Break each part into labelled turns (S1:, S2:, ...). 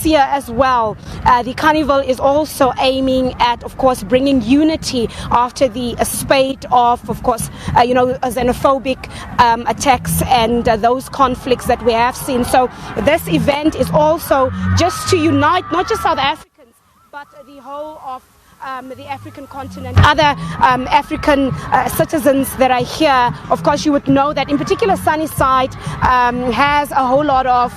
S1: year as well, the carnival is also aiming at, of course, bringing unity after the spate of course, xenophobic attacks and those conflicts that we have seen. So this event is also just to unite not just South Africans, but the whole of the African continent, other African citizens that are here. Of course, you would know that in particular Sunnyside has a whole lot of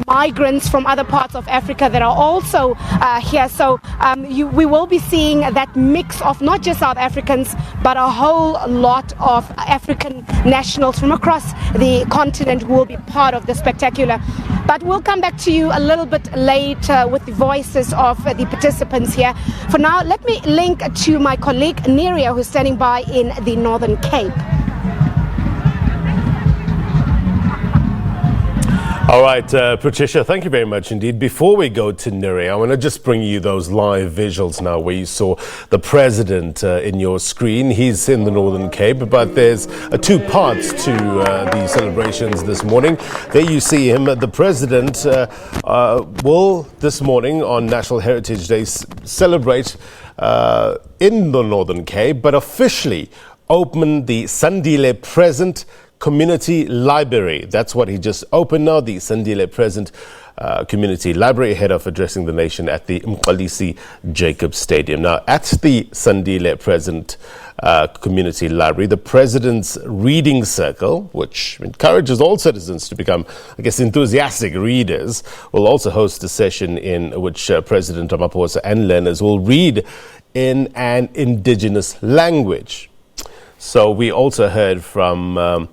S1: migrants from other parts of Africa that are also here. So we will be seeing that mix of not just South Africans, but a whole lot of African nationals from across the continent who will be part of the spectacular. But we'll come back to you a little bit later with the voices of the participants here. For now, let me link to my colleague Neria, who's standing by in the Northern Cape.
S2: All right, Patricia, thank you very much indeed. Before we go to Neri, I want to just bring you those live visuals now where you saw the president in your screen. He's in the Northern Cape, but there's two parts to the celebrations this morning. There you see him. The president will this morning on National Heritage Day celebrate in the Northern Cape, but officially open the Sandile Present Community Library. That's what he just opened now, the Sandile Present Community Library, ahead of addressing the nation at the Mqalisi Jacob Stadium. Now, at the Sandile Present Community Library, the President's Reading Circle, which encourages all citizens to become, enthusiastic readers, will also host a session in which President Ramaphosa and learners will read in an indigenous language. So we also heard from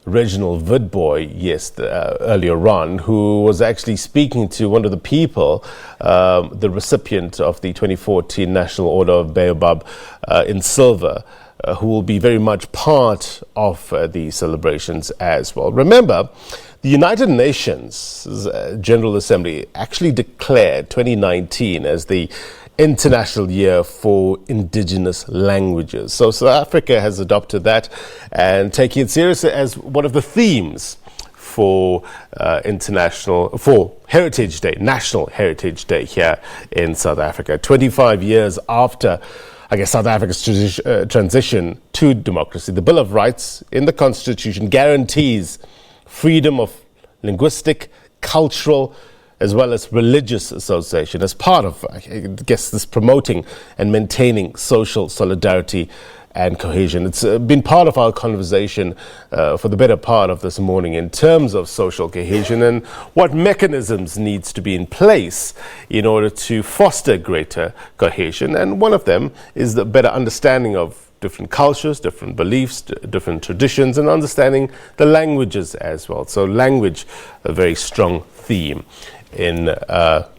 S2: Reginald Vidboy earlier on, who was actually speaking to one of the people, the recipient of the 2014 National Order of Baobab in silver, who will be very much part of the celebrations as well. Remember, the United Nations General Assembly actually declared 2019 as the International Year for Indigenous Languages. So South Africa has adopted that and taking it seriously as one of the themes for Heritage Day, National Heritage Day here in South Africa. 25 years after, South Africa's transition to democracy, the Bill of Rights in the Constitution guarantees freedom of linguistic, cultural, as well as religious association as part of, this promoting and maintaining social solidarity and cohesion. It's been part of our conversation for the better part of this morning in terms of social cohesion and what mechanisms needs to be in place in order to foster greater cohesion. And one of them is the better understanding of different cultures, different beliefs, different traditions, and understanding the languages as well. So language, a very strong theme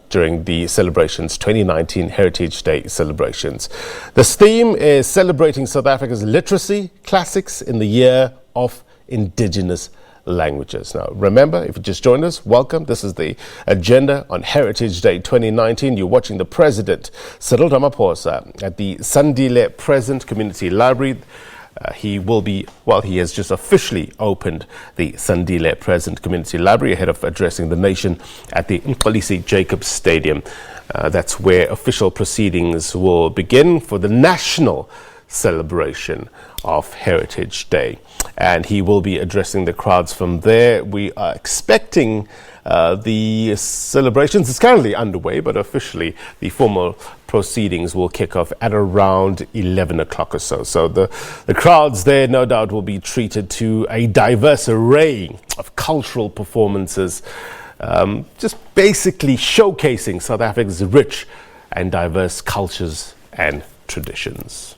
S2: during the celebrations, 2019 Heritage Day celebrations. This theme is celebrating South Africa's literacy classics in the year of indigenous languages. Now, remember, if you just joined us, welcome. This is the agenda on Heritage Day 2019. You're watching the President, Cyril Ramaphosa, at the Sandile Present Community Library. He has just officially opened the Sandile Present Community Library ahead of addressing the nation at the Mqalisi Jacob Stadium. That's where official proceedings will begin for the national celebration of Heritage Day. And he will be addressing the crowds from there. We are expecting the celebrations is currently underway, but officially the formal proceedings will kick off at around 11 o'clock or so. So the crowds there, no doubt, will be treated to a diverse array of cultural performances, just basically showcasing South Africa's rich and diverse cultures and traditions.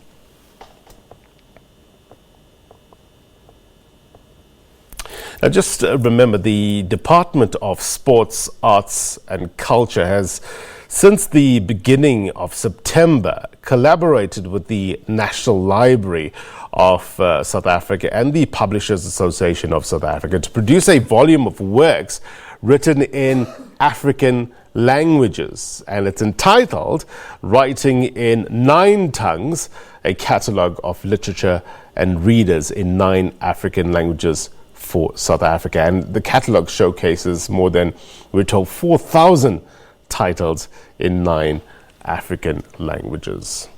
S2: Now, just remember, the Department of Sports, Arts and Culture has, since the beginning of September, collaborated with the National Library of South Africa and the Publishers Association of South Africa to produce a volume of works written in African languages. And it's entitled Writing in 9 Tongues, a catalogue of literature and readers in 9 African languages for South Africa. And the catalogue showcases more than, we're told, 4,000 titles in 9 African languages.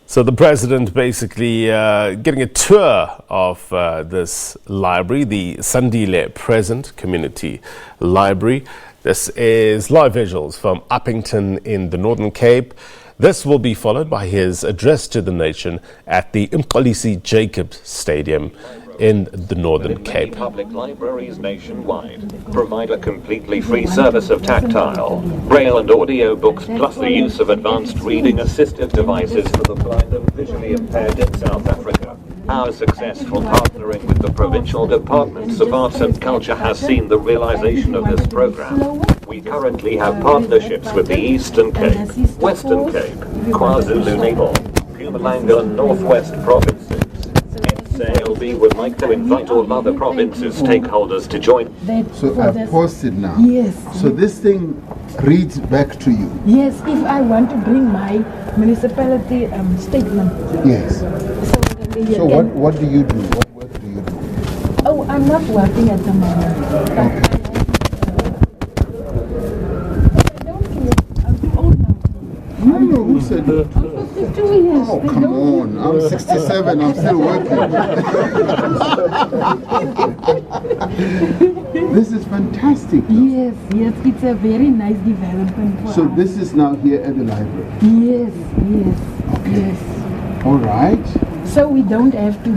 S2: So the president basically getting a tour of this library, the Sandile Present Community Library. This is live visuals from Upington in the Northern Cape. This will be followed by his address to the nation at the Upington Stadium in the Northern Cape.
S3: Public libraries nationwide provide a completely free service of tactile, braille and audio books, plus the use of advanced reading assistive devices for the blind and visually impaired in South Africa. Our successful partnering with the provincial departments of arts and culture has seen the realization of this program. We currently have partnerships with the Eastern Cape, Western Cape, KwaZulu-Natal, Mpumalanga and Northwest provinces. SABC would like to invite all other provinces stakeholders to join.
S4: So I've posted now.
S5: Yes.
S4: So this thing reads back to you.
S5: Yes, if I want to bring my municipality statement.
S4: Yes. So
S5: can,
S4: what do you do? What work do you do?
S5: Oh, I'm not working at the moment.
S4: Okay. No, who said it?
S5: I'm 52 years.
S4: Oh, come on. I'm 67. I'm still working. This is fantastic.
S5: Yes, yes. It's a very nice development for
S4: So
S5: us.
S4: this is now here at the library.
S5: Yes, yes,
S4: Okay.
S5: yes.
S4: All right.
S5: So we don't have to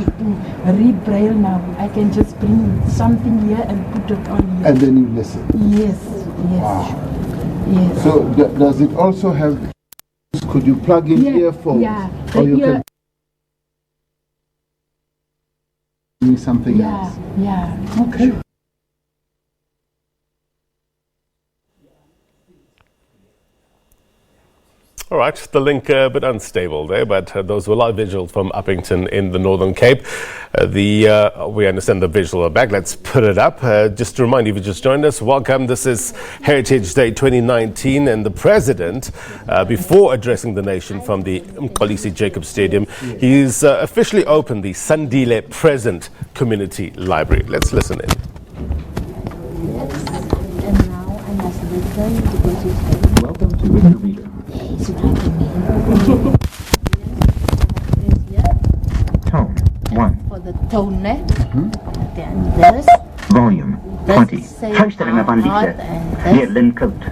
S5: read braille now. I can just bring something here and put it on here.
S4: And then you listen.
S5: Yes, yes.
S4: Wow.
S5: Yes.
S4: So does it also have... Could you plug in earphones?
S5: Yeah.
S4: Or you can... Doing something else.
S5: Yeah, yeah. Okay.
S2: All right, the link a bit unstable there, but those were live visuals from Upington in the Northern Cape. We understand the visual are back. Let's put it up. Just to remind you, if you just joined us, welcome. This is Heritage Day 2019, and the president, before addressing the nation from the Umqolisi Stadium, he's officially opened the Sandile Present Community Library. Let's listen in.
S6: Yes, and now I must listen because it's
S7: Welcome to With Your Reader.
S6: it's writing me.
S7: Tone 1.
S6: For the tone, then this,
S7: Volume
S6: this
S7: 20.
S6: say
S7: Luisteringen van
S6: hard
S7: liefde.
S6: and
S7: Heer
S6: this,
S7: Lincoat.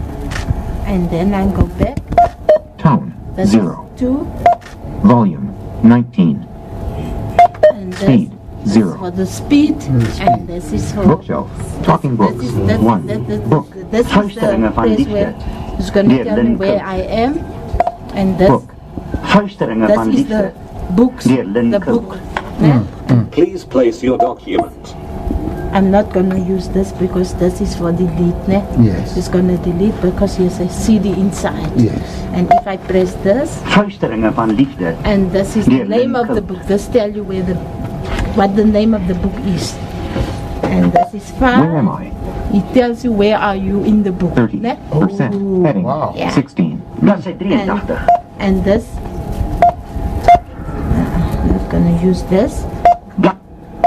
S6: and then I go back.
S7: Tone
S6: This
S7: 0.
S6: is 2,
S7: Volume 19.
S6: and this
S7: Speed
S6: is
S7: 0.
S6: for the speed, and this is for
S7: Bookshelf. Talking books. 1. Book.
S6: This is the
S7: Luisteringen van
S6: place where
S7: liefde.
S6: it's going to
S7: Heer
S6: tell me where
S7: Lincoat.
S6: I am, and this,
S7: Book. Luisteringen
S6: this
S7: van
S6: is the
S7: liefde.
S6: books,
S7: Heer
S6: the
S7: Lincoat.
S6: book. Yeah?
S3: Please place your document.
S6: I'm not going to use this because this is for delete. Ne?
S4: Yes.
S6: It's going to delete because here's a CD inside.
S4: Yes.
S6: And if I press this,
S7: Luisteringen van liefde.
S6: and this is the
S7: Dear
S6: name of the
S7: Lincoln.
S6: book, this tell you what the name of the book is. And this is fine.
S7: Where am I?
S6: It tells you where are you in the book.
S7: 30%.
S4: Oh,
S7: Heading
S4: wow.
S6: Yeah.
S7: 16. Bladzij 83.
S6: And this, I'm going to use this.
S7: Blad.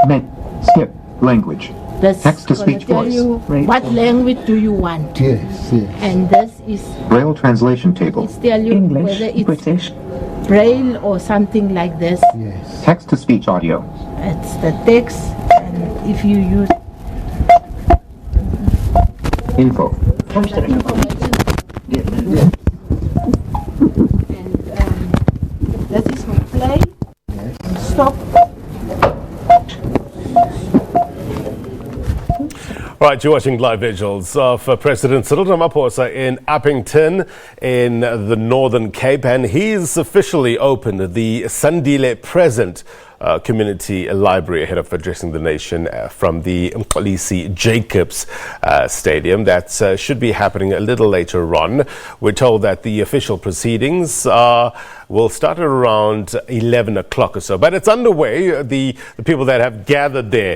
S7: Met. Skip. Language.
S6: This
S7: Text to
S6: is going
S7: speech
S6: to tell
S7: voice.
S6: you
S7: Right.
S6: what language do you want.
S4: Yes, yes.
S6: And this is,
S7: Braille translation table.
S6: it's tell you whether it's braille or something like this.
S4: Yes.
S7: Text to speech audio.
S6: It's the text, and if you use
S7: Info.
S6: information, and that is for play, stop.
S2: Right, you're watching live visuals of President Cyril Ramaphosa in Upington in the Northern Cape, and he's officially opened the Sandile Present Community Library ahead of addressing the nation from the Umqolisi Stadium. That should be happening a little later on. We're told that the official proceedings will start at around 11 o'clock or so, but it's underway. The people that have gathered there